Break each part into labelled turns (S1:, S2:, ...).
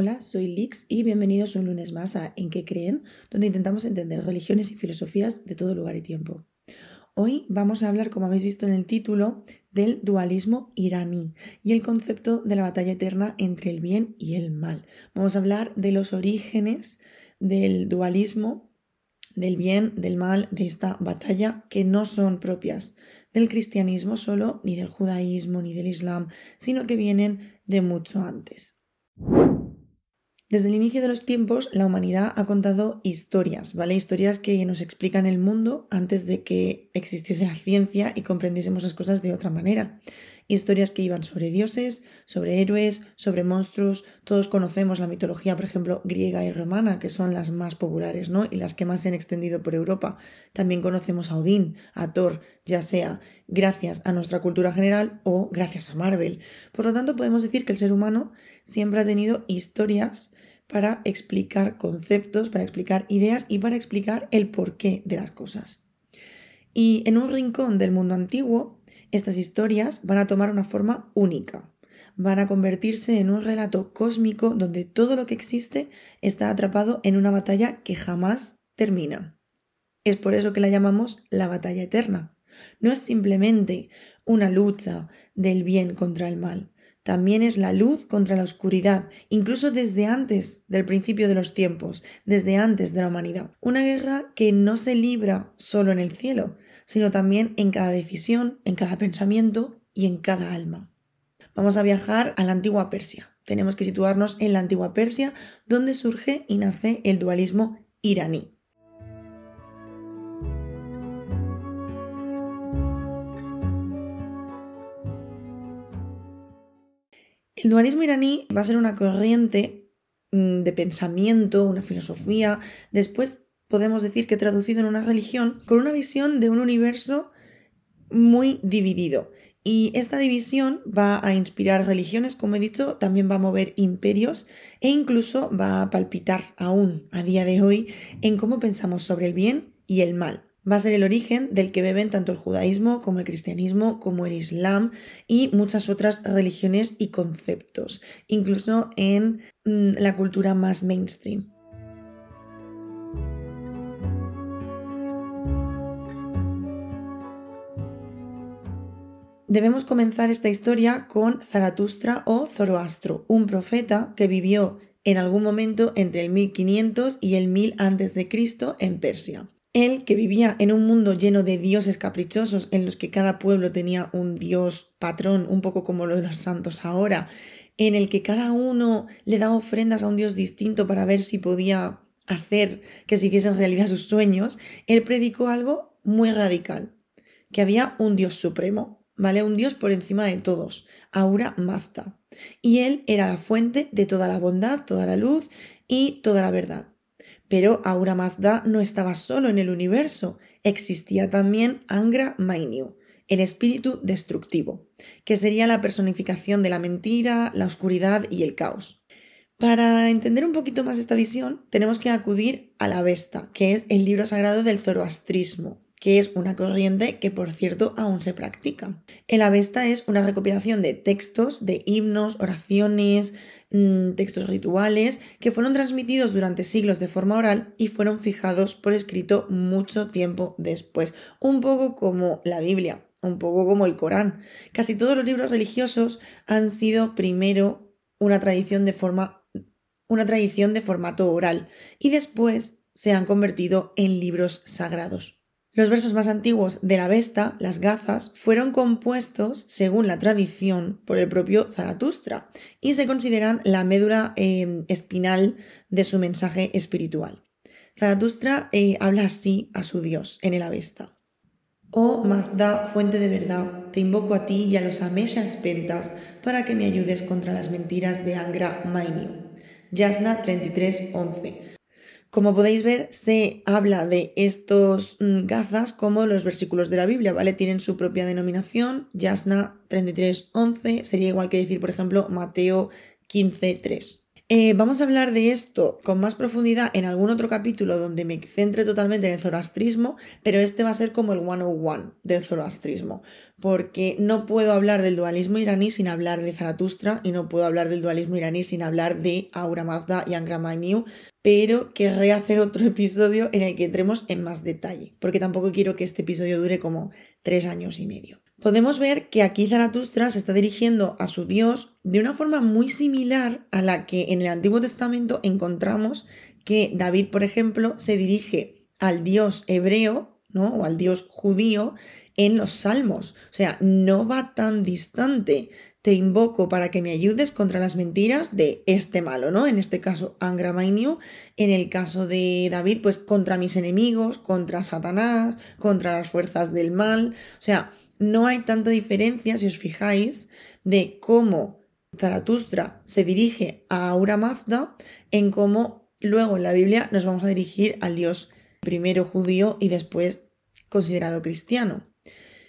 S1: Hola, soy Lix y bienvenidos un lunes más a ¿En qué creen?, donde intentamos entender religiones y filosofías de todo lugar y tiempo. Hoy vamos a hablar, como habéis visto en el título, del dualismo iraní y el concepto de la batalla eterna entre el bien y el mal. Vamos a hablar de los orígenes del dualismo, del bien, del mal, de esta batalla que no son propias del cristianismo solo, ni del judaísmo, ni del islam, sino que vienen de mucho antes. Desde el inicio de los tiempos, la humanidad ha contado historias, ¿vale? Historias que nos explican el mundo antes de que existiese la ciencia y comprendiésemos las cosas de otra manera. Historias que iban sobre dioses, sobre héroes, sobre monstruos. Todos conocemos la mitología, por ejemplo, griega y romana, que son las más populares, ¿no? Y las que más se han extendido por Europa. También conocemos a Odín, a Thor, ya sea gracias a nuestra cultura general o gracias a Marvel. Por lo tanto, podemos decir que el ser humano siempre ha tenido historias para explicar conceptos, para explicar ideas y para explicar el porqué de las cosas. Y en un rincón del mundo antiguo, estas historias van a tomar una forma única. Van a convertirse en un relato cósmico donde todo lo que existe está atrapado en una batalla que jamás termina. Es por eso que la llamamos la batalla eterna. No es simplemente una lucha del bien contra el mal. También es la luz contra la oscuridad, incluso desde antes del principio de los tiempos, desde antes de la humanidad. Una guerra que no se libra solo en el cielo, sino también en cada decisión, en cada pensamiento y en cada alma. Vamos a viajar a la antigua Persia. Tenemos que situarnos en la antigua Persia, donde surge y nace el dualismo iraní. El dualismo iraní va a ser una corriente de pensamiento, una filosofía. Después podemos decir que traducido en una religión con una visión de un universo muy dividido. Y esta división va a inspirar religiones, como he dicho, también va a mover imperios e incluso va a palpitar aún a día de hoy en cómo pensamos sobre el bien y el mal. Va a ser el origen del que beben tanto el judaísmo como el cristianismo, como el islam y muchas otras religiones y conceptos, incluso en la cultura más mainstream. Debemos comenzar esta historia con Zaratustra o Zoroastro, un profeta que vivió en algún momento entre el 1500 y el 1000 a.C. en Persia. Él, que vivía en un mundo lleno de dioses caprichosos en los que cada pueblo tenía un dios patrón, un poco como lo de los santos ahora, en el que cada uno le daba ofrendas a un dios distinto para ver si podía hacer que se hiciesen realidad sus sueños, él predicó algo muy radical, que había un dios supremo, ¿vale? Un dios por encima de todos, Ahura Mazda. Y él era la fuente de toda la bondad, toda la luz y toda la verdad. Pero Ahura Mazda no estaba solo en el universo, existía también Angra Mainyu, el espíritu destructivo, que sería la personificación de la mentira, la oscuridad y el caos. Para entender un poquito más esta visión, tenemos que acudir a la Avesta, que es el libro sagrado del zoroastrismo, que es una corriente que, por cierto, aún se practica. El Avesta es una recopilación de textos, de himnos, oraciones, textos rituales que fueron transmitidos durante siglos de forma oral y fueron fijados por escrito mucho tiempo después, un poco como la Biblia, un poco como el Corán. Casi todos los libros religiosos han sido primero una tradición de formato oral y después se han convertido en libros sagrados. Los versos más antiguos de la Avesta, las Gazas, fueron compuestos, según la tradición, por el propio Zaratustra y se consideran la médula espinal de su mensaje espiritual. Zaratustra habla así a su Dios en el Avesta. Oh Mazda, fuente de verdad, te invoco a ti y a los Ameshas pentas para que me ayudes contra las mentiras de Angra Mainyu. Yasna 33:11. Como podéis ver, se habla de estos gazas como los versículos de la Biblia, ¿vale? Tienen su propia denominación. Yasna 33:11 sería igual que decir, por ejemplo, Mateo 15:3. Vamos a hablar de esto con más profundidad en algún otro capítulo donde me centre totalmente en el zoroastrismo, pero este va a ser como el 101 del zoroastrismo, porque no puedo hablar del dualismo iraní sin hablar de Zaratustra y no puedo hablar del dualismo iraní sin hablar de Ahura Mazda y Angra Mainyu, pero querré hacer otro episodio en el que entremos en más detalle, porque tampoco quiero que este episodio dure como 3 años y medio. Podemos ver que aquí Zaratustra se está dirigiendo a su Dios de una forma muy similar a la que en el Antiguo Testamento encontramos que David, por ejemplo, se dirige al Dios hebreo, ¿no? O al Dios judío en los Salmos. O sea, no va tan distante. Te invoco para que me ayudes contra las mentiras de este malo, ¿no? En este caso, Angra Mainyu. En el caso de David, pues contra mis enemigos, contra Satanás, contra las fuerzas del mal. O sea, no hay tanta diferencia, si os fijáis, de cómo Zaratustra se dirige a Ahura Mazda en cómo luego en la Biblia nos vamos a dirigir al Dios primero judío y después considerado cristiano.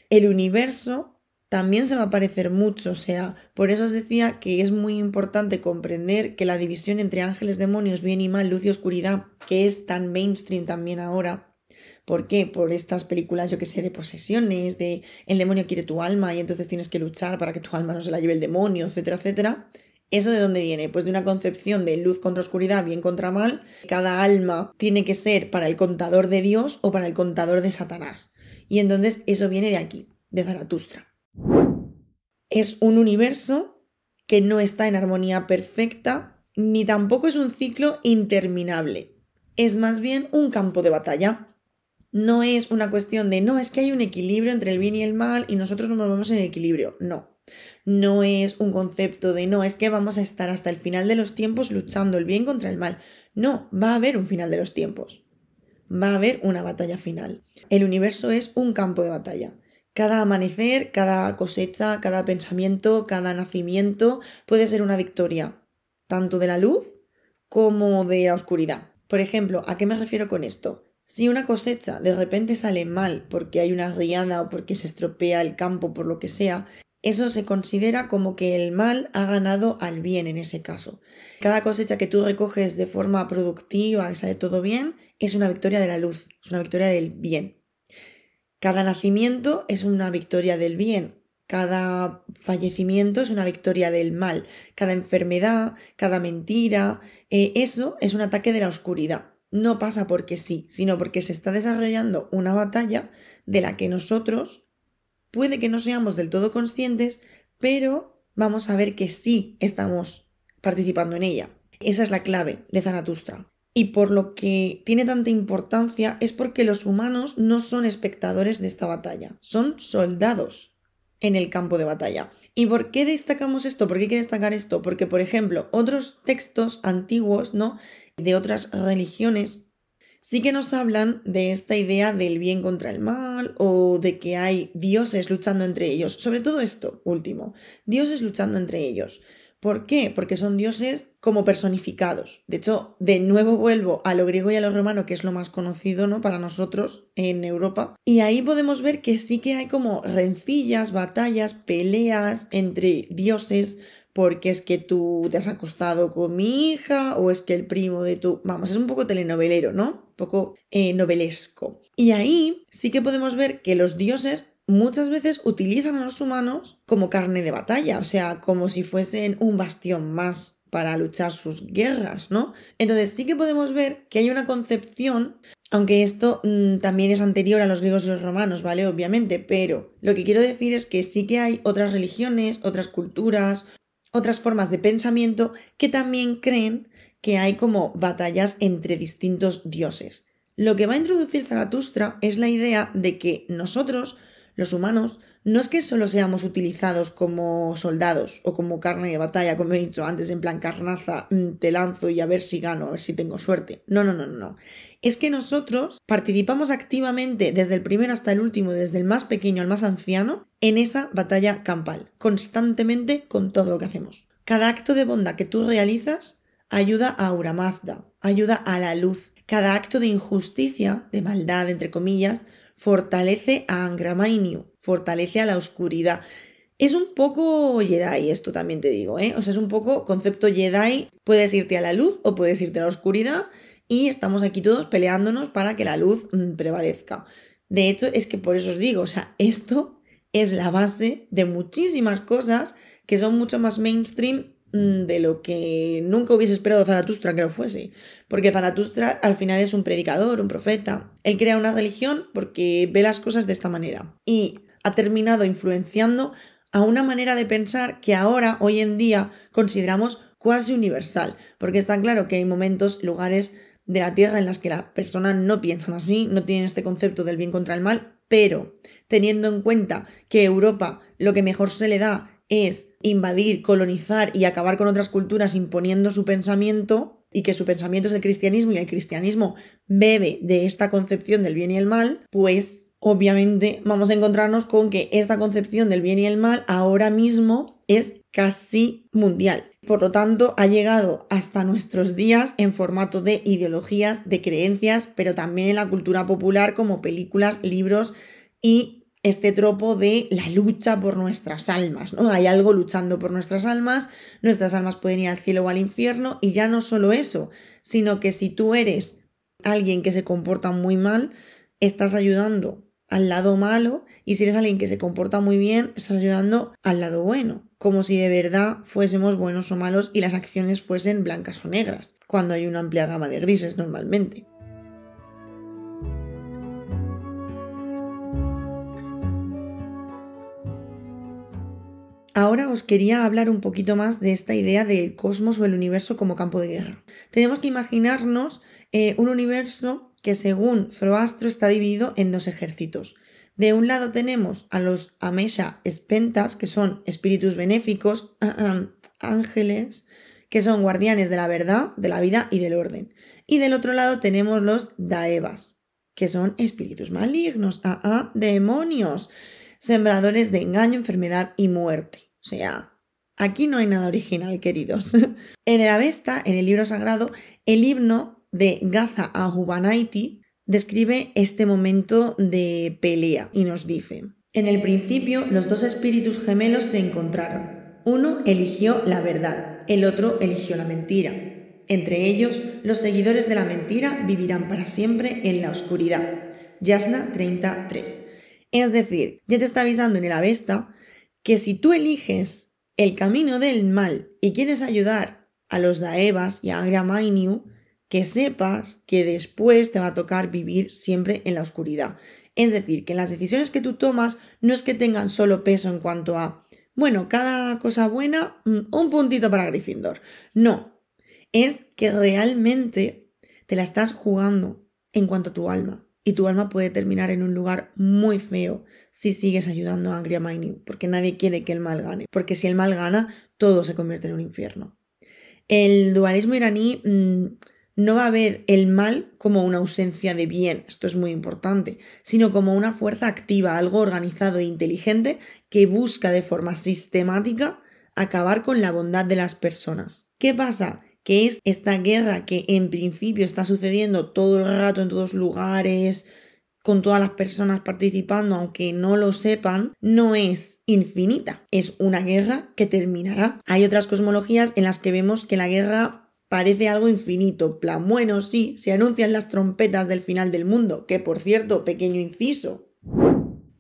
S1: El universo también se va a parecer mucho, o sea, por eso os decía que es muy importante comprender que la división entre ángeles, demonios, bien y mal, luz y oscuridad, que es tan mainstream también ahora. ¿Por qué? Por estas películas, yo que sé, de posesiones, de el demonio quiere tu alma y entonces tienes que luchar para que tu alma no se la lleve el demonio, etcétera, etcétera. ¿Eso de dónde viene? Pues de una concepción de luz contra oscuridad, bien contra mal. Cada alma tiene que ser para el contador de Dios o para el contador de Satanás. Y entonces eso viene de aquí, de Zaratustra. Es un universo que no está en armonía perfecta, ni tampoco es un ciclo interminable. Es más bien un campo de batalla. No es una cuestión de, no, es que hay un equilibrio entre el bien y el mal y nosotros nos movemos en el equilibrio. No. No es un concepto de, no, es que vamos a estar hasta el final de los tiempos luchando el bien contra el mal. No, va a haber un final de los tiempos. Va a haber una batalla final. El universo es un campo de batalla. Cada amanecer, cada cosecha, cada pensamiento, cada nacimiento puede ser una victoria, tanto de la luz como de la oscuridad. Por ejemplo, ¿a qué me refiero con esto? Si una cosecha de repente sale mal porque hay una riada o porque se estropea el campo por lo que sea, eso se considera como que el mal ha ganado al bien en ese caso. Cada cosecha que tú recoges de forma productiva, que sale todo bien, es una victoria de la luz, es una victoria del bien. Cada nacimiento es una victoria del bien. Cada fallecimiento es una victoria del mal. Cada enfermedad, cada mentira, eso es un ataque de la oscuridad. No pasa porque sí, sino porque se está desarrollando una batalla de la que nosotros puede que no seamos del todo conscientes, pero vamos a ver que sí estamos participando en ella. Esa es la clave de Zaratustra. Y por lo que tiene tanta importancia es porque los humanos no son espectadores de esta batalla, son soldados en el campo de batalla. ¿Y por qué destacamos esto? ¿Por qué hay que destacar esto? Porque, por ejemplo, otros textos antiguos, ¿no?, de otras religiones sí que nos hablan de esta idea del bien contra el mal o de que hay dioses luchando entre ellos. Sobre todo esto último, dioses luchando entre ellos. ¿Por qué? Porque son dioses como personificados. De hecho, de nuevo vuelvo a lo griego y a lo romano, que es lo más conocido, ¿no?, para nosotros en Europa. Y ahí podemos ver que sí que hay como rencillas, batallas, peleas entre dioses, porque es que tú te has acostado con mi hija o es que el primo de tu... Vamos, es un poco telenovelero, ¿no? Un poco novelesco. Y ahí sí que podemos ver que los dioses muchas veces utilizan a los humanos como carne de batalla, o sea, como si fuesen un bastión más para luchar sus guerras, ¿no? Entonces sí que podemos ver que hay una concepción, aunque esto también es anterior a los griegos y los romanos, ¿vale? Obviamente, pero lo que quiero decir es que sí que hay otras religiones, otras culturas, otras formas de pensamiento que también creen que hay como batallas entre distintos dioses. Lo que va a introducir Zaratustra es la idea de que nosotros, los humanos, no es que solo seamos utilizados como soldados o como carne de batalla, como he dicho antes, en plan carnaza, te lanzo y a ver si gano, a ver si tengo suerte. No. Es que nosotros participamos activamente desde el primero hasta el último, desde el más pequeño al más anciano, en esa batalla campal, constantemente con todo lo que hacemos. Cada acto de bondad que tú realizas ayuda a Ahura Mazda, ayuda a la luz. Cada acto de injusticia, de maldad, entre comillas, fortalece a Angra Mainyu, fortalece a la oscuridad. Es un poco Jedi esto también te digo, ¿eh? O sea, es un poco concepto Jedi, puedes irte a la luz o puedes irte a la oscuridad y estamos aquí todos peleándonos para que la luz prevalezca. De hecho, es que por eso os digo, o sea, esto es la base de muchísimas cosas que son mucho más mainstream de lo que nunca hubiese esperado Zaratustra que lo fuese. Porque Zaratustra al final es un predicador, un profeta. Él crea una religión porque ve las cosas de esta manera. Y ha terminado influenciando a una manera de pensar que ahora, hoy en día, consideramos cuasi universal. Porque está claro que hay momentos, lugares de la Tierra en las que las personas no piensan así, no tienen este concepto del bien contra el mal, pero teniendo en cuenta que Europa lo que mejor se le da es invadir, colonizar y acabar con otras culturas imponiendo su pensamiento, y que su pensamiento es el cristianismo y el cristianismo bebe de esta concepción del bien y el mal, pues obviamente vamos a encontrarnos con que esta concepción del bien y el mal ahora mismo es casi mundial. Por lo tanto, ha llegado hasta nuestros días en formato de ideologías, de creencias, pero también en la cultura popular como películas, libros y este tropo de la lucha por nuestras almas, ¿no? Hay algo luchando por nuestras almas pueden ir al cielo o al infierno, y ya no solo eso, sino que si tú eres alguien que se comporta muy mal, estás ayudando al lado malo, y si eres alguien que se comporta muy bien, estás ayudando al lado bueno, como si de verdad fuésemos buenos o malos y las acciones fuesen blancas o negras, cuando hay una amplia gama de grises normalmente. Ahora os quería hablar un poquito más de esta idea del cosmos o el universo como campo de guerra. Tenemos que imaginarnos un universo que, según Zoroastro, está dividido en dos ejércitos. De un lado tenemos a los Amesha Spentas, que son espíritus benéficos, ángeles, que son guardianes de la verdad, de la vida y del orden. Y del otro lado tenemos los Daevas, que son espíritus malignos, demonios, sembradores de engaño, enfermedad y muerte. O sea, aquí no hay nada original, queridos. En el Avesta, en el libro sagrado, el himno de Gaza Ahubanaiti describe este momento de pelea y nos dice: en el principio, los dos espíritus gemelos se encontraron. Uno eligió la verdad, el otro eligió la mentira. Entre ellos, los seguidores de la mentira vivirán para siempre en la oscuridad. Yasna 33. Es decir, ya te está avisando en el Avesta que si tú eliges el camino del mal y quieres ayudar a los Daevas y a Agra Mainyu, que sepas que después te va a tocar vivir siempre en la oscuridad. Es decir, que las decisiones que tú tomas no es que tengan solo peso en cuanto a, bueno, cada cosa buena, un puntito para Gryffindor. No, es que realmente te la estás jugando en cuanto a tu alma. Y tu alma puede terminar en un lugar muy feo si sigues ayudando a Angry Mainyu, porque nadie quiere que el mal gane. Porque si el mal gana, todo se convierte en un infierno. El dualismo iraní no va a ver el mal como una ausencia de bien, esto es muy importante, sino como una fuerza activa, algo organizado e inteligente que busca de forma sistemática acabar con la bondad de las personas. ¿Qué pasa? Que es esta guerra que en principio está sucediendo todo el rato en todos lugares, con todas las personas participando, aunque no lo sepan, no es infinita. Es una guerra que terminará. Hay otras cosmologías en las que vemos que la guerra parece algo infinito. Plan, bueno, sí, se anuncian las trompetas del final del mundo, que por cierto, pequeño inciso.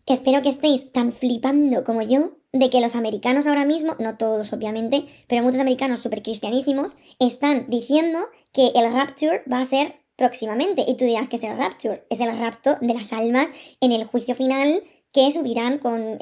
S2: Espero que estéis tan flipando como yo de que los americanos ahora mismo, no todos obviamente, pero muchos americanos súper cristianísimos, están diciendo que el rapture va a ser próximamente. Y tú dirás, ¿qué es el rapture? Es el rapto de las almas en el juicio final que subirán con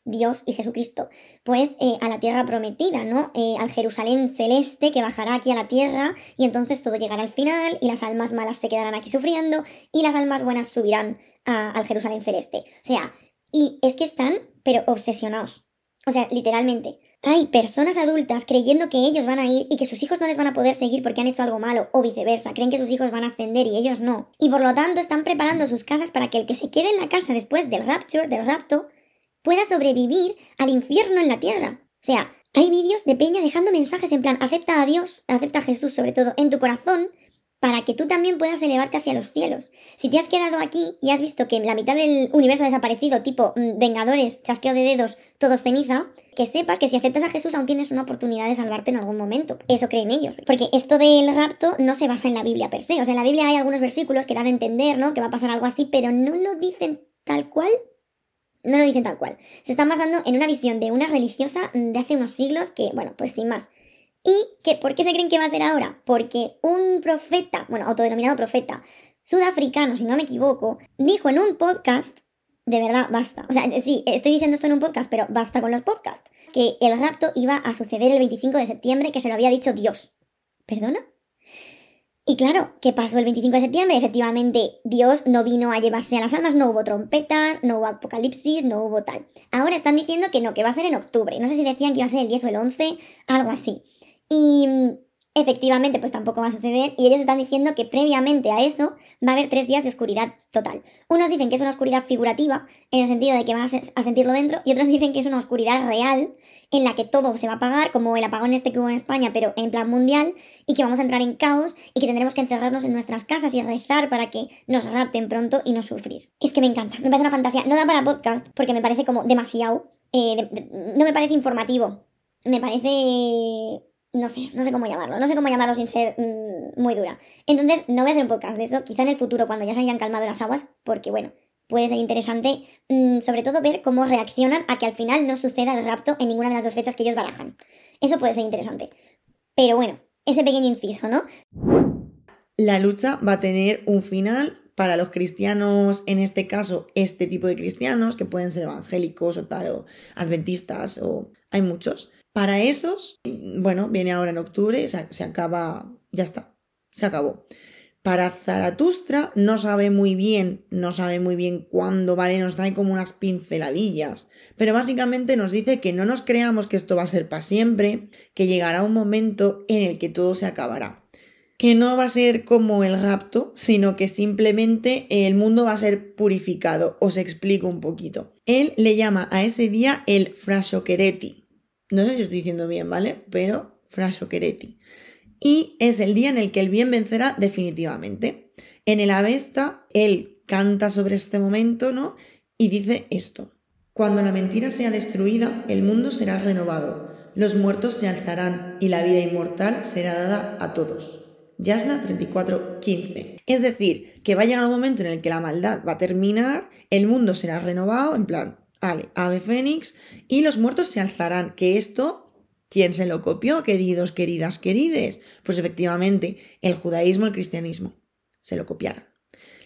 S2: Dios y Jesucristo, pues a la tierra prometida, ¿no? Al Jerusalén celeste que bajará aquí a la tierra, y entonces todo llegará al final y las almas malas se quedarán aquí sufriendo y las almas buenas subirán al Jerusalén celeste. O sea, y es que están, pero obsesionados. O sea, literalmente. Hay personas adultas creyendo que ellos van a ir y que sus hijos no les van a poder seguir porque han hecho algo malo, o viceversa, creen que sus hijos van a ascender y ellos no. Y por lo tanto están preparando sus casas para que el que se quede en la casa después del rapture, del rapto, pueda sobrevivir al infierno en la tierra. O sea, hay vídeos de peña dejando mensajes en plan, acepta a Dios, acepta a Jesús sobre todo, en tu corazón, para que tú también puedas elevarte hacia los cielos. Si te has quedado aquí y has visto que la mitad del universo ha desaparecido, tipo Vengadores, chasqueo de dedos, todos ceniza, que sepas que si aceptas a Jesús aún tienes una oportunidad de salvarte en algún momento. Eso creen ellos. Porque esto del rapto no se basa en la Biblia per se. O sea, en la Biblia hay algunos versículos que dan a entender, ¿no?, que va a pasar algo así, pero no lo dicen tal cual. No lo dicen tal cual. Se están basando en una visión de una religiosa de hace unos siglos que, bueno, pues sin más. ¿Y por qué se creen que va a ser ahora? Porque un profeta, bueno, autodenominado profeta, sudafricano, si no me equivoco, dijo en un podcast, de verdad, basta. O sea, sí, estoy diciendo esto en un podcast, pero basta con los podcasts, que el rapto iba a suceder el 25 de septiembre, que se lo había dicho Dios. ¿Perdona? Y claro, ¿qué pasó el 25 de septiembre? Efectivamente, Dios no vino a llevarse a las almas, no hubo trompetas, no hubo apocalipsis, no hubo tal. Ahora están diciendo que no, que va a ser en octubre. No sé si decían que iba a ser el 10 o el 11, algo así. Y efectivamente, pues tampoco va a suceder. Y ellos están diciendo que previamente a eso va a haber 3 días de oscuridad total. Unos dicen que es una oscuridad figurativa, en el sentido de que van a sentirlo dentro, y otros dicen que es una oscuridad real, en la que todo se va a apagar, como el apagón este que hubo en España, pero en plan mundial, y que vamos a entrar en caos, y que tendremos que encerrarnos en nuestras casas y rezar para que nos rapten pronto y no sufrir. Es que me encanta, me parece una fantasía. No da para podcast, porque me parece como demasiado, no me parece informativo, me parece... No sé cómo llamarlo. No sé cómo llamarlo sin ser muy dura. Entonces, no voy a hacer un podcast de eso. Quizá en el futuro, cuando ya se hayan calmado las aguas, porque bueno, puede ser interesante, sobre todo ver cómo reaccionan a que al final no suceda el rapto en ninguna de las dos fechas que ellos barajan. Eso puede ser interesante. Pero bueno, ese pequeño inciso, ¿no?
S1: La lucha va a tener un final para los cristianos, en este caso, este tipo de cristianos, que pueden ser evangélicos o tal, o adventistas, o hay muchos. Para esos, bueno, viene ahora en octubre, se acaba, ya está, se acabó. Para Zaratustra no sabe muy bien cuándo, ¿vale? Nos trae como unas pinceladillas, pero básicamente nos dice que no nos creamos que esto va a ser para siempre, que llegará un momento en el que todo se acabará. Que no va a ser como el rapto, sino que simplemente el mundo va a ser purificado. Os explico un poquito. Él le llama a ese día el Frashokereti. No sé si estoy diciendo bien, ¿vale? Pero Frashokereti. Y es el día en el que el bien vencerá definitivamente. En el Avesta, él canta sobre este momento, ¿no? Y dice esto. Cuando la mentira sea destruida, el mundo será renovado. Los muertos se alzarán y la vida inmortal será dada a todos. Yasna 34:15. Es decir, que va a llegar un momento en el que la maldad va a terminar, el mundo será renovado, en plan, ave fénix, y los muertos se alzarán. Que esto, ¿quién se lo copió, queridos, queridas, querides? Pues efectivamente, el judaísmo, el cristianismo, se lo copiaron.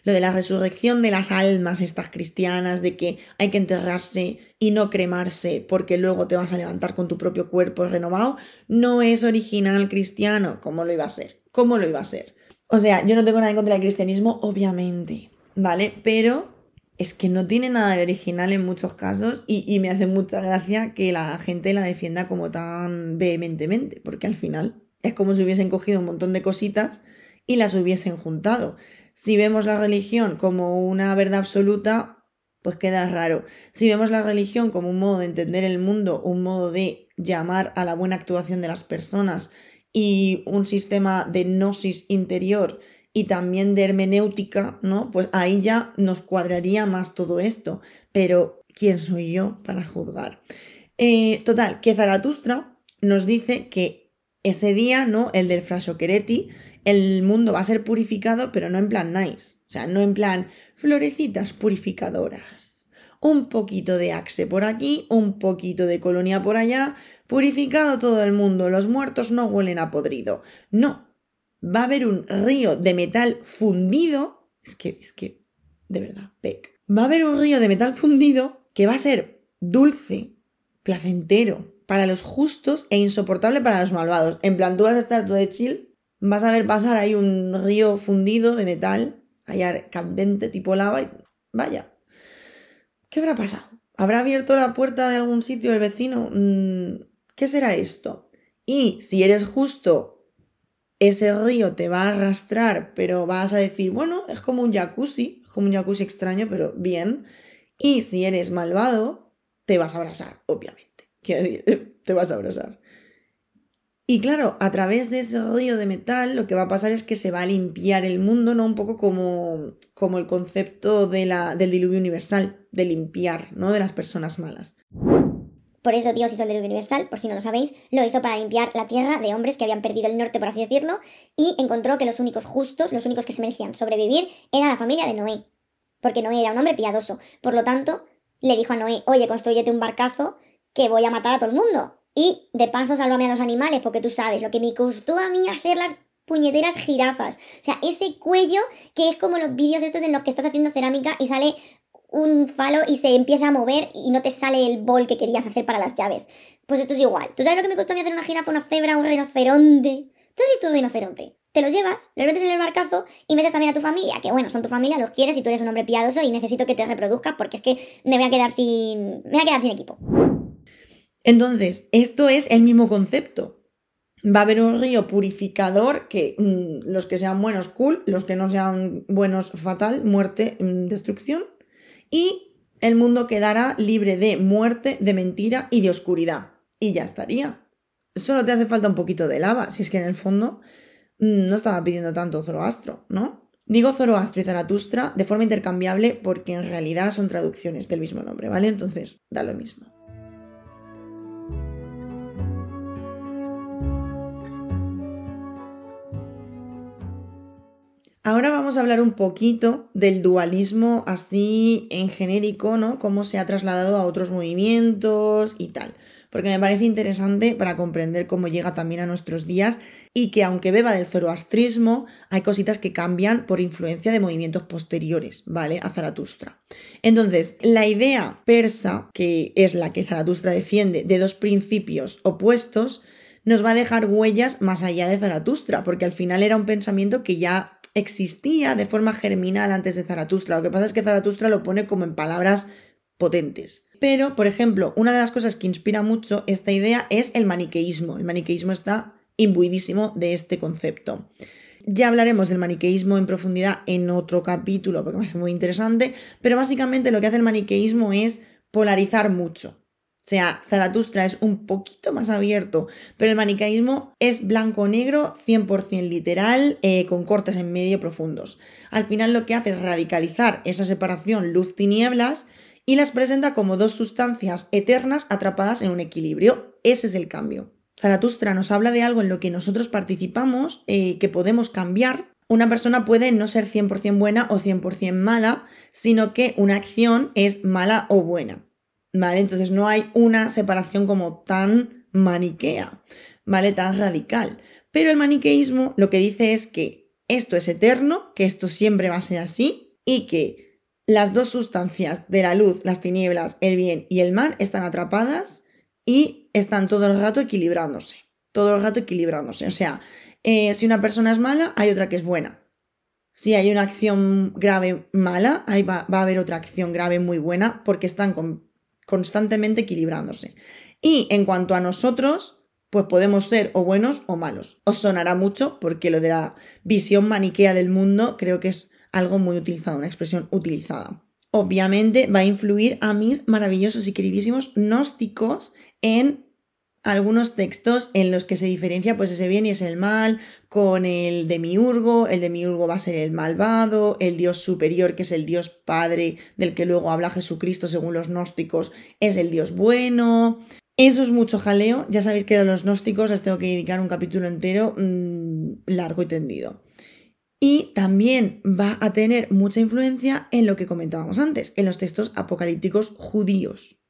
S1: Lo de la resurrección de las almas estas cristianas, de que hay que enterrarse y no cremarse porque luego te vas a levantar con tu propio cuerpo renovado, no es original cristiano. ¿Cómo lo iba a ser? ¿Cómo lo iba a ser? O sea, yo no tengo nada en contra del cristianismo, obviamente, ¿vale? Pero es que no tiene nada de original en muchos casos y me hace mucha gracia que la gente la defienda como tan vehementemente, porque al final es como si hubiesen cogido un montón de cositas y las hubiesen juntado. Si vemos la religión como una verdad absoluta, pues queda raro. Si vemos la religión como un modo de entender el mundo, un modo de llamar a la buena actuación de las personas y un sistema de gnosis interior y también de hermenéutica, ¿no? Pues ahí ya nos cuadraría más todo esto. Pero, ¿quién soy yo para juzgar? Total, que Zaratustra nos dice que ese día, ¿no? El del Frashokereti, el mundo va a ser purificado, pero no en plan nice. O sea, no en plan florecitas purificadoras. Un poquito de Axe por aquí, un poquito de Colonia por allá. Purificado todo el mundo, los muertos no huelen a podrido. No, va a haber un río de metal fundido. Es que, de verdad, Peck. Va a haber un río de metal fundido que va a ser dulce, placentero para los justos e insoportable para los malvados. En plan, tú vas a estar todo de chill, vas a ver pasar ahí un río fundido de metal, allá candente tipo lava y vaya. ¿Qué habrá pasado? ¿Habrá abierto la puerta de algún sitio el vecino? ¿Qué será esto? Y si eres justo, ese río te va a arrastrar, pero vas a decir, bueno, es como un jacuzzi extraño, pero bien. Y si eres malvado, te vas a abrazar, obviamente. Quiero decir, te vas a abrazar. Y claro, a través de ese río de metal lo que va a pasar es que se va a limpiar el mundo, ¿no? Un poco como el concepto del diluvio universal, de limpiar, ¿no? De las personas malas.
S2: Por eso Dios hizo el diluvio universal, por si no lo sabéis, lo hizo para limpiar la tierra de hombres que habían perdido el norte, por así decirlo, y encontró que los únicos justos, los únicos que se merecían sobrevivir, era la familia de Noé. Porque Noé era un hombre piadoso. Por lo tanto, le dijo a Noé, oye, constrúyete un barcazo que voy a matar a todo el mundo. Y de paso sálvame a los animales, porque tú sabes lo que me costó a mí hacer las puñeteras jirafas. O sea, ese cuello que es como los vídeos estos en los que estás haciendo cerámica y sale un falo y se empieza a mover y no te sale el bol que querías hacer para las llaves. Pues esto es igual. ¿Tú sabes lo que me costó a mí hacer una jirafa, una cebra, un rinoceronte? ¿Tú has visto un rinoceronte? Te los llevas, los metes en el barcazo y metes también a tu familia, que bueno, son tu familia, los quieres y tú eres un hombre piadoso y necesito que te reproduzcas porque es que me voy a quedar sin equipo.
S1: Entonces, esto es el mismo concepto. Va a haber un río purificador que los que sean buenos, cool, los que no sean buenos, fatal, muerte, destrucción. Y el mundo quedará libre de muerte, de mentira y de oscuridad. Y ya estaría. Solo te hace falta un poquito de lava, si es que en el fondo no estaba pidiendo tanto Zoroastro, ¿no? Digo Zoroastro y Zaratustra de forma intercambiable porque en realidad son traducciones del mismo nombre, ¿vale? Entonces, da lo mismo. Ahora vamos a hablar un poquito del dualismo así en genérico, ¿no? Cómo se ha trasladado a otros movimientos y tal. Porque me parece interesante para comprender cómo llega también a nuestros días y que aunque beba del zoroastrismo, hay cositas que cambian por influencia de movimientos posteriores, ¿vale? A Zaratustra. Entonces, la idea persa, que es la que Zaratustra defiende, de dos principios opuestos, nos va a dejar huellas más allá de Zaratustra, porque al final era un pensamiento que ya existía de forma germinal antes de Zaratustra. Lo que pasa es que Zaratustra lo pone como en palabras potentes. Pero, por ejemplo, una de las cosas que inspira mucho esta idea es el maniqueísmo. El maniqueísmo está imbuidísimo de este concepto. Ya hablaremos del maniqueísmo en profundidad en otro capítulo porque me parece muy interesante, pero básicamente lo que hace el maniqueísmo es polarizar mucho. O sea, Zaratustra es un poquito más abierto, pero el maniqueísmo es blanco-negro, 100% literal, con cortes en medio profundos. Al final lo que hace es radicalizar esa separación luz-tinieblas y las presenta como dos sustancias eternas atrapadas en un equilibrio. Ese es el cambio. Zaratustra nos habla de algo en lo que nosotros participamos, que podemos cambiar. Una persona puede no ser 100% buena o 100% mala, sino que una acción es mala o buena. ¿Vale? Entonces no hay una separación como tan maniquea, ¿vale? Tan radical. Pero el maniqueísmo lo que dice es que esto es eterno, que esto siempre va a ser así y que las dos sustancias de la luz, las tinieblas, el bien y el mal están atrapadas y están todo el rato equilibrándose. Todo el rato equilibrándose. O sea, si una persona es mala, hay otra que es buena. Si hay una acción grave mala, ahí va a haber otra acción grave muy buena porque están constantemente equilibrándose. Y en cuanto a nosotros, pues podemos ser o buenos o malos. Os sonará mucho porque lo de la visión maniquea del mundo creo que es algo muy utilizado, una expresión utilizada. Obviamente va a influir a mis maravillosos y queridísimos gnósticos en algunos textos en los que se diferencia pues ese bien y ese mal con el demiurgo va a ser el malvado, el dios superior que es el dios padre del que luego habla Jesucristo según los gnósticos es el dios bueno. Eso es mucho jaleo, ya sabéis que a los gnósticos les tengo que dedicar un capítulo entero largo y tendido. Y también va a tener mucha influencia en lo que comentábamos antes, en los textos apocalípticos judíos.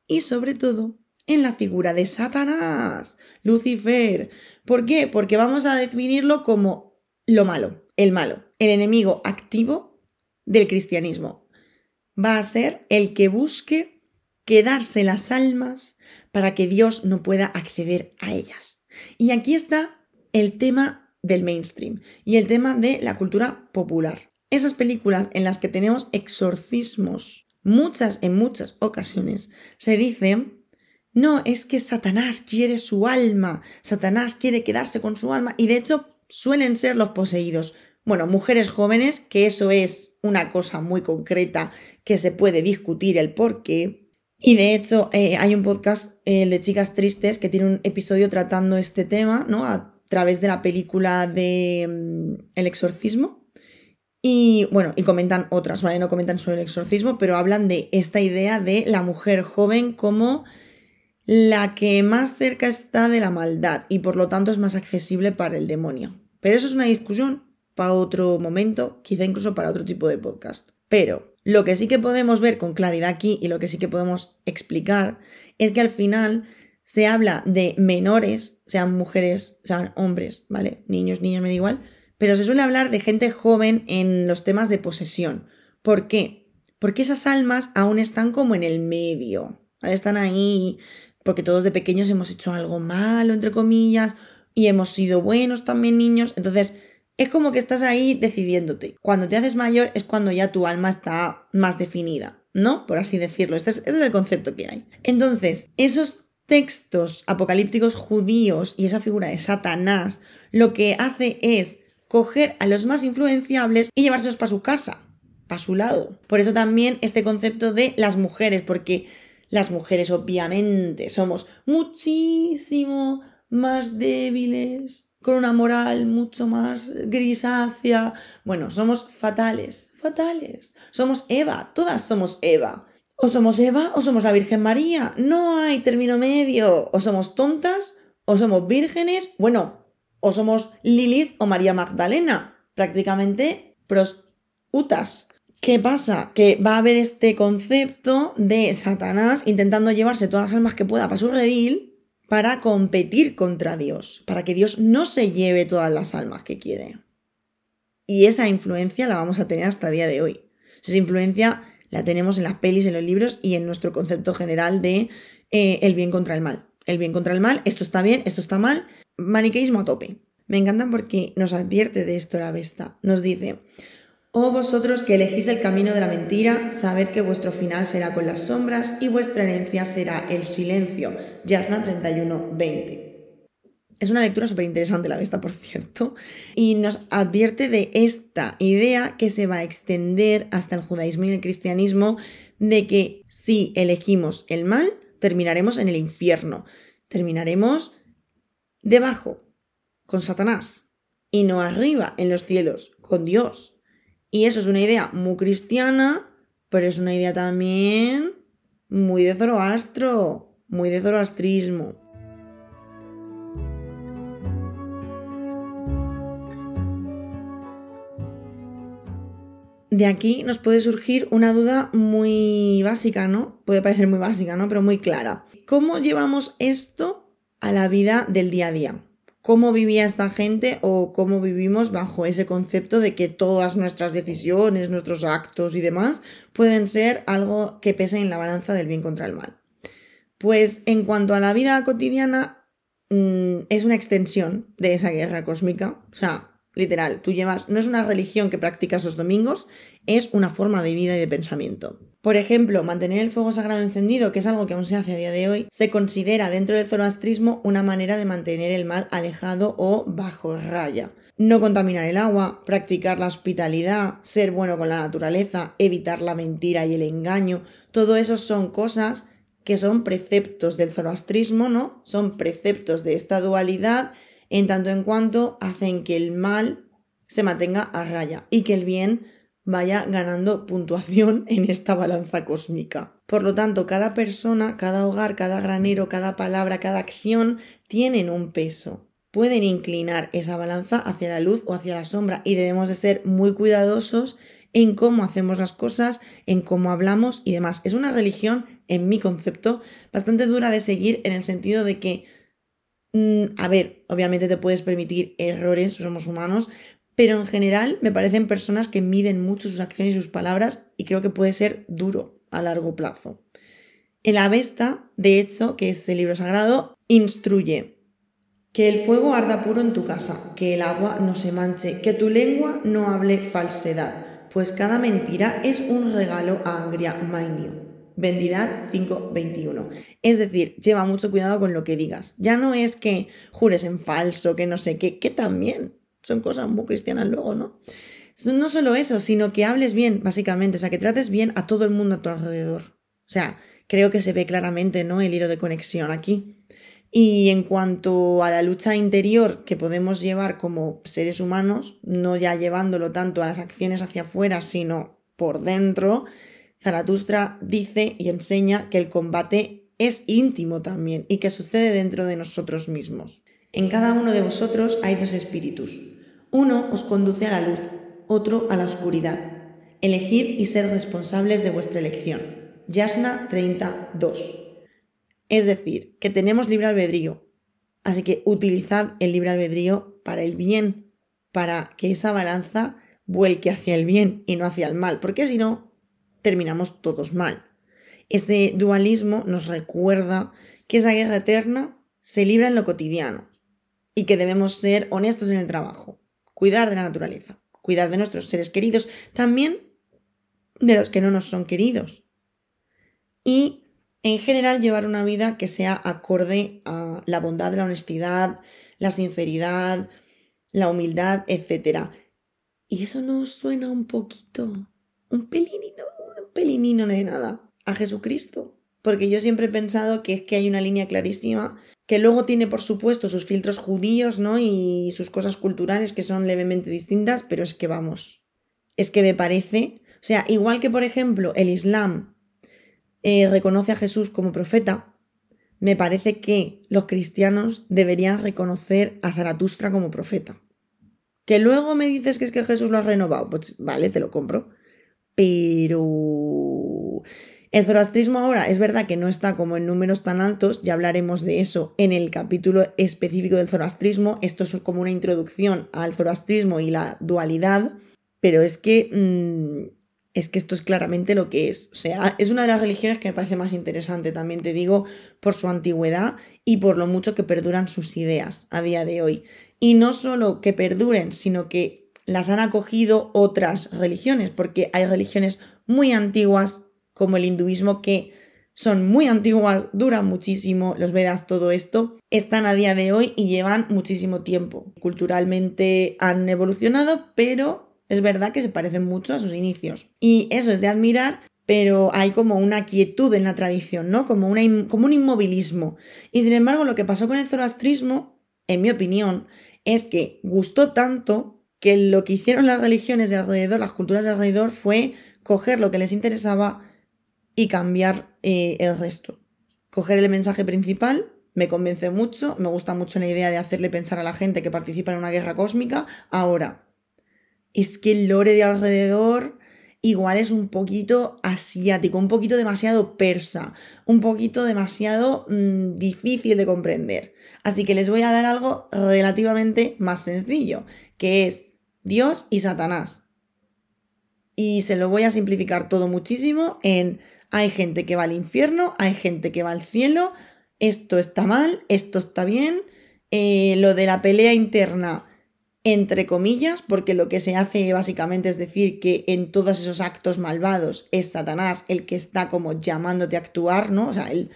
S1: Y sobre todo en la figura de Satanás, Lucifer. ¿Por qué? Porque vamos a definirlo como lo malo, el enemigo activo del cristianismo. Va a ser el que busque quedarse las almas para que Dios no pueda acceder a ellas. Y aquí está el tema del mainstream y el tema de la cultura popular. Esas películas en las que tenemos exorcismos, en muchas ocasiones, se dice: no, es que Satanás quiere su alma, Satanás quiere quedarse con su alma, y de hecho suelen ser los poseídos. Bueno, mujeres jóvenes, que eso es una cosa muy concreta que se puede discutir el por qué, Y de hecho hay un podcast de Chicas Tristes que tiene un episodio tratando este tema, ¿no? A través de la película de El Exorcismo. Y bueno, y comentan otras, ¿vale? No comentan sobre el exorcismo, pero hablan de esta idea de la mujer joven como la que más cerca está de la maldad y por lo tanto es más accesible para el demonio. Pero eso es una discusión para otro momento, quizá incluso para otro tipo de podcast. Pero lo que sí que podemos ver con claridad aquí y lo que sí que podemos explicar es que al final se habla de menores, sean mujeres, sean hombres, ¿vale? Niños, niñas, me da igual, pero se suele hablar de gente joven en los temas de posesión. ¿Por qué? Porque esas almas aún están como en el medio, ¿vale? Están ahí porque todos de pequeños hemos hecho algo malo, entre comillas, y hemos sido buenos también niños, entonces es como que estás ahí decidiéndote. Cuando te haces mayor es cuando ya tu alma está más definida, ¿no? Por así decirlo, este es el concepto que hay. Entonces, esos textos apocalípticos judíos y esa figura de Satanás lo que hace es coger a los más influenciables y llevárselos para su casa, para su lado. Por eso también este concepto de las mujeres, porque las mujeres obviamente somos muchísimo más débiles, con una moral mucho más grisácea. Bueno, somos fatales, fatales. Somos Eva, todas somos Eva. O somos Eva o somos la Virgen María. No hay término medio. O somos tontas o somos vírgenes. Bueno, o somos Lilith o María Magdalena. Prácticamente prosutas. ¿Qué pasa? Que va a haber este concepto de Satanás intentando llevarse todas las almas que pueda para su redil para competir contra Dios, para que Dios no se lleve todas las almas que quiere. Y esa influencia la vamos a tener hasta el día de hoy. Esa influencia la tenemos en las pelis, en los libros y en nuestro concepto general de el bien contra el mal. El bien contra el mal, esto está bien, esto está mal, maniqueísmo a tope. Me encanta porque nos advierte de esto la Vesta. Nos dice: oh vosotros que elegís el camino de la mentira, sabed que vuestro final será con las sombras y vuestra herencia será el silencio. Yasna 31:20. Es una lectura súper interesante la Vesta, por cierto, y nos advierte de esta idea que se va a extender hasta el judaísmo y el cristianismo, de que si elegimos el mal, terminaremos en el infierno, terminaremos debajo, con Satanás, y no arriba, en los cielos, con Dios. Y eso es una idea muy cristiana, pero es una idea también muy de Zoroastro, muy de zoroastrismo. De aquí nos puede surgir una duda muy básica, ¿no? Puede parecer muy básica, ¿no? Pero muy clara. ¿Cómo llevamos esto a la vida del día a día? ¿Cómo vivía esta gente o cómo vivimos bajo ese concepto de que todas nuestras decisiones, nuestros actos y demás pueden ser algo que pese en la balanza del bien contra el mal? Pues en cuanto a la vida cotidiana, es una extensión de esa guerra cósmica. O sea, literal, tú llevas, no es una religión que practicas los domingos, es una forma de vida y de pensamiento. Por ejemplo, mantener el fuego sagrado encendido, que es algo que aún se hace a día de hoy, se considera dentro del zoroastrismo una manera de mantener el mal alejado o bajo raya. No contaminar el agua, practicar la hospitalidad, ser bueno con la naturaleza, evitar la mentira y el engaño, todo eso son cosas que son preceptos del zoroastrismo, ¿no? Son preceptos de esta dualidad en tanto en cuanto hacen que el mal se mantenga a raya y que el bien vaya ganando puntuación en esta balanza cósmica. Por lo tanto, cada persona, cada hogar, cada granero, cada palabra, cada acción tienen un peso. Pueden inclinar esa balanza hacia la luz o hacia la sombra y debemos de ser muy cuidadosos en cómo hacemos las cosas, en cómo hablamos y demás. Es una religión, en mi concepto, bastante dura de seguir en el sentido de que a ver, obviamente te puedes permitir errores, somos humanos, pero en general me parecen personas que miden mucho sus acciones y sus palabras y creo que puede ser duro a largo plazo. El Avesta, de hecho, que es el libro sagrado, instruye que el fuego arda puro en tu casa, que el agua no se manche, que tu lengua no hable falsedad, pues cada mentira es un regalo a Agria Mainio. Vendidad 5:21. Es decir, lleva mucho cuidado con lo que digas. Ya no es que jures en falso, que no sé qué, que también son cosas muy cristianas luego, ¿no? No solo eso, sino que hables bien, básicamente, o sea, que trates bien a todo el mundo a tu alrededor. O sea, creo que se ve claramente, ¿no?, el hilo de conexión aquí. Y en cuanto a la lucha interior que podemos llevar como seres humanos, no ya llevándolo tanto a las acciones hacia afuera, sino por dentro, Zaratustra dice y enseña que el combate es íntimo también y que sucede dentro de nosotros mismos. En cada uno de vosotros hay dos espíritus. Uno os conduce a la luz, otro a la oscuridad. Elegid y sed responsables de vuestra elección. Yasna 32. Es decir, que tenemos libre albedrío, así que utilizad el libre albedrío para el bien, para que esa balanza vuelque hacia el bien y no hacia el mal, porque si no, terminamos todos mal. Ese dualismo nos recuerda que esa guerra eterna se libra en lo cotidiano y que debemos ser honestos en el trabajo, cuidar de la naturaleza, cuidar de nuestros seres queridos, también de los que no nos son queridos. Y en general llevar una vida que sea acorde a la bondad, la honestidad, la sinceridad, la humildad, etc. Y eso nos suena un poquito, un pelinino de nada, a Jesucristo. Porque yo siempre he pensado que es que hay una línea clarísima, que luego tiene por supuesto sus filtros judíos, ¿no?, y sus cosas culturales que son levemente distintas, pero es que vamos, es que me parece, o sea, igual que por ejemplo el Islam reconoce a Jesús como profeta, me parece que los cristianos deberían reconocer a Zaratustra como profeta. Que luego me dices que es que Jesús lo ha renovado, pues vale, te lo compro. Pero el zoroastrismo ahora es verdad que no está como en números tan altos, ya hablaremos de eso en el capítulo específico del zoroastrismo. Esto es como una introducción al zoroastrismo y la dualidad, pero es que esto es claramente lo que es. O sea, es una de las religiones que me parece más interesante, también te digo, por su antigüedad y por lo mucho que perduran sus ideas a día de hoy. Y no solo que perduren, sino que las han acogido otras religiones, porque hay religiones muy antiguas, como el hinduismo, que son muy antiguas, duran muchísimo, los Vedas, todo esto, están a día de hoy y llevan muchísimo tiempo. Culturalmente han evolucionado, pero es verdad que se parecen mucho a sus inicios. Y eso es de admirar, pero hay como una quietud en la tradición, ¿no? Como un inmovilismo. Y sin embargo, lo que pasó con el zoroastrismo, en mi opinión, es que gustó tanto que lo que hicieron las religiones de alrededor, las culturas de alrededor, fue coger lo que les interesaba y cambiar el resto. Coger el mensaje principal, me convence mucho, me gusta mucho la idea de hacerle pensar a la gente que participa en una guerra cósmica. Ahora, es que el lore de alrededor igual es un poquito asiático, un poquito demasiado persa, un poquito demasiado difícil de comprender. Así que les voy a dar algo relativamente más sencillo, que es Dios y Satanás. Y se lo voy a simplificar todo muchísimo en hay gente que va al infierno, hay gente que va al cielo, esto está mal, esto está bien, lo de la pelea interna, entre comillas, porque lo que se hace básicamente es decir que en todos esos actos malvados es Satanás el que está como llamándote a actuar, ¿no? O sea, él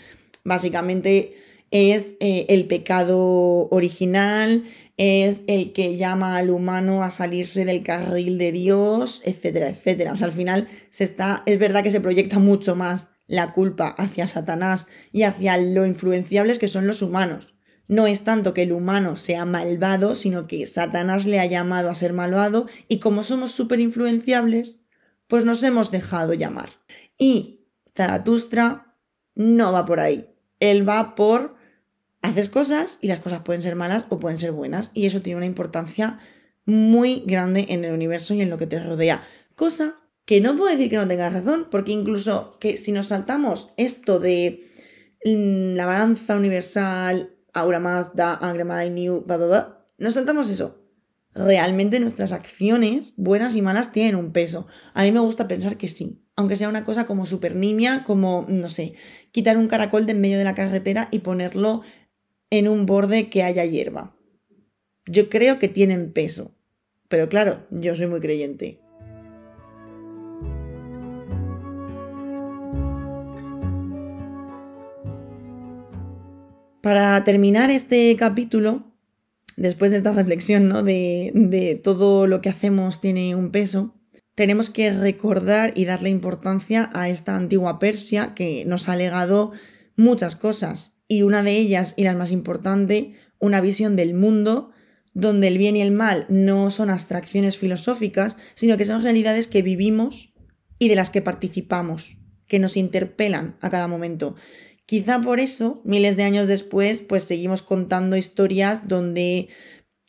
S1: básicamente es el pecado original, es el que llama al humano a salirse del carril de Dios, etcétera, etcétera. O sea, al final es verdad que se proyecta mucho más la culpa hacia Satanás y hacia lo influenciables que son los humanos. No es tanto que el humano sea malvado, sino que Satanás le ha llamado a ser malvado y como somos súper influenciables, pues nos hemos dejado llamar. Y Zaratustra no va por ahí. Él va por haces cosas y las cosas pueden ser malas o pueden ser buenas y eso tiene una importancia muy grande en el universo y en lo que te rodea. Cosa que no puedo decir que no tengas razón, porque incluso que si nos saltamos esto de la balanza universal, Ahura Mazda, Angra Mainyu, nos saltamos eso. Realmente nuestras acciones, buenas y malas, tienen un peso. A mí me gusta pensar que sí, aunque sea una cosa como súper nimia, como, no sé, quitar un caracol de en medio de la carretera y ponerlo en un borde que haya hierba. Yo creo que tienen peso, pero claro, yo soy muy creyente. Para terminar este capítulo, después de esta reflexión, ¿no?, de todo lo que hacemos tiene un peso, tenemos que recordar y darle importancia a esta antigua Persia que nos ha legado muchas cosas. Y una de ellas, y la más importante, una visión del mundo donde el bien y el mal no son abstracciones filosóficas, sino que son realidades que vivimos y de las que participamos, que nos interpelan a cada momento. Quizá por eso, miles de años después, pues seguimos contando historias donde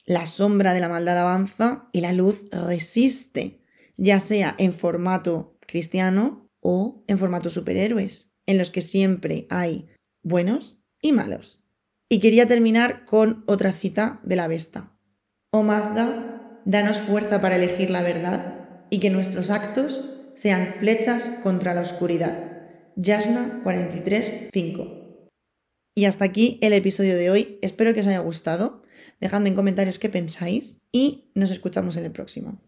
S1: la sombra de la maldad avanza y la luz resiste, ya sea en formato cristiano o en formato superhéroes, en los que siempre hay buenos y malos. Y quería terminar con otra cita de la Vesta. Oh Mazda, danos fuerza para elegir la verdad y que nuestros actos sean flechas contra la oscuridad. Yasna 43:5. Y hasta aquí el episodio de hoy. Espero que os haya gustado. Dejadme en comentarios qué pensáis y nos escuchamos en el próximo.